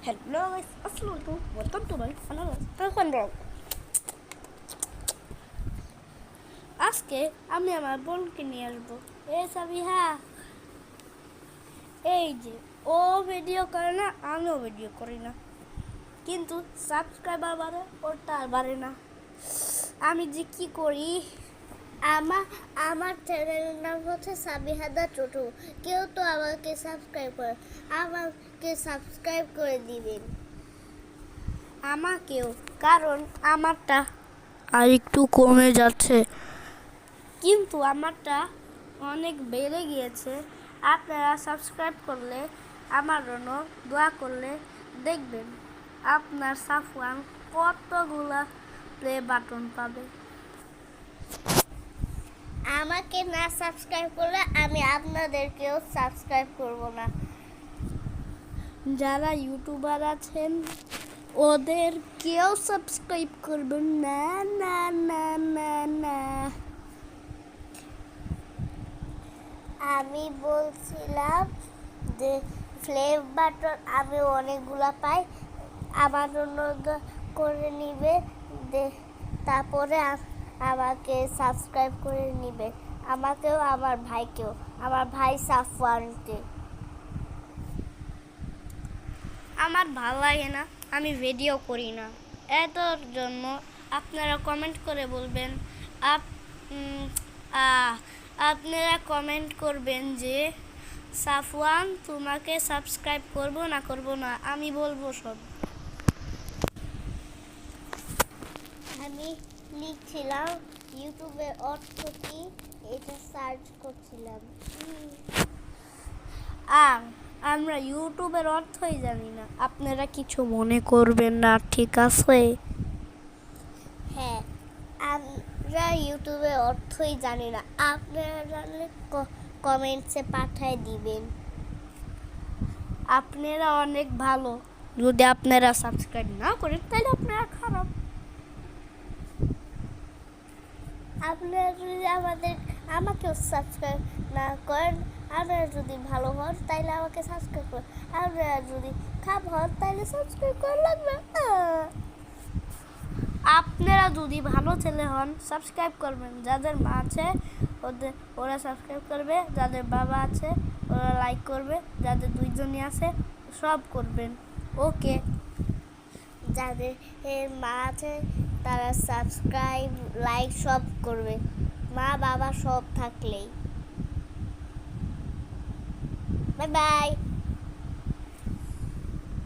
Hello guys, আসসালামু আলাইকুম, welcome to my channel. এখন আজকে আমি আমার বোনকে নিয়ে আসবো। সাবিহা, এই যে ও ভিডিও করে না, আমিও ভিডিও করি না, কিন্তু সাবস্ক্রাইবার বাড়ে, ওরটা আর বাড়ে না। আমি যে কি করি। আমার চ্যানেলের নাম হচ্ছে সাবিহাদা টুটু। কেউ তো আমাকে সাবস্ক্রাইব করে, আমাকে সাবস্ক্রাইব করে দিবেন। আমাকেও, কারণ আমারটা আর একটু কমে যাচ্ছে, কিন্তু আমারটা অনেক বেড়ে গিয়েছে। আপনারা সাবস্ক্রাইব করলে, আমার জন্য দোয়া করলে দেখবেন আপনার সাফওয়ান কতগুলা প্লে বাটন পাবে। আমাকে না সাবস্ক্রাইব করলে আমি আপনাদেরকেও সাবস্ক্রাইব করব না। যারা ইউটিউবার আছেন ওদের কেউ সাবস্ক্রাইব করবেন না, না না না না। আমি বলছিলাম যে ফ্লেভ বাটন আমি অনেকগুলা পাই, আমার জন্য করে নিবে, তারপরে আমাকে সাবস্ক্রাইব করে নিবে, আমাকেও, আমার ভাইকেও, আমার ভাই সাফওয়ানকে। আমার ভালো লাগে না, আমি ভিডিও করি না, এটার জন্য আপনারা কমেন্ট করে বলবেন। আপনারা কমেন্ট করবেন যে সাফওয়ান তোমাকে সাবস্ক্রাইব করব না, আমি বলবো সব। আমি লিখছিলাম ইউটিউবের অর্থ কি, এটা সার্চ করছিলাম। আমরা ইউটিউবের অর্থই জানি না, আপনারা কিছু মনে করবেন না, ঠিক আছে? হ্যাঁ, আমরা ইউটিউবের অর্থই জানি না, আপনারা জানলে কমেন্টসে পাঠায় দিবেন। আপনারা অনেক ভালো, যদি আপনারা সাবস্ক্রাইব না করেন তাহলে আপনারা খারাপ। আপনারা যদি আমাকেও সাবস্ক্রাইব না করেন, আপনারা যদি ভালো হন তাহলে আমাকে সাবস্ক্রাইব করেন, আপনারা যদি খারাপ হন তাহলে সাবস্ক্রাইব করা লাগবে না। আপনারা যদি ভালো ছেলে হন সাবস্ক্রাইব করবেন, যাদের মা আছে ওরা সাবস্ক্রাইব করবে, যাদের বাবা আছে ওরা লাইক করবে, যাদের দুইজনই আছে সব করবেন। ওকে, যাদের মা আছে তারা সাবস্ক্রাইব, লাইক সব করবে, মা বাবা সব থাকলেই। Bye bye.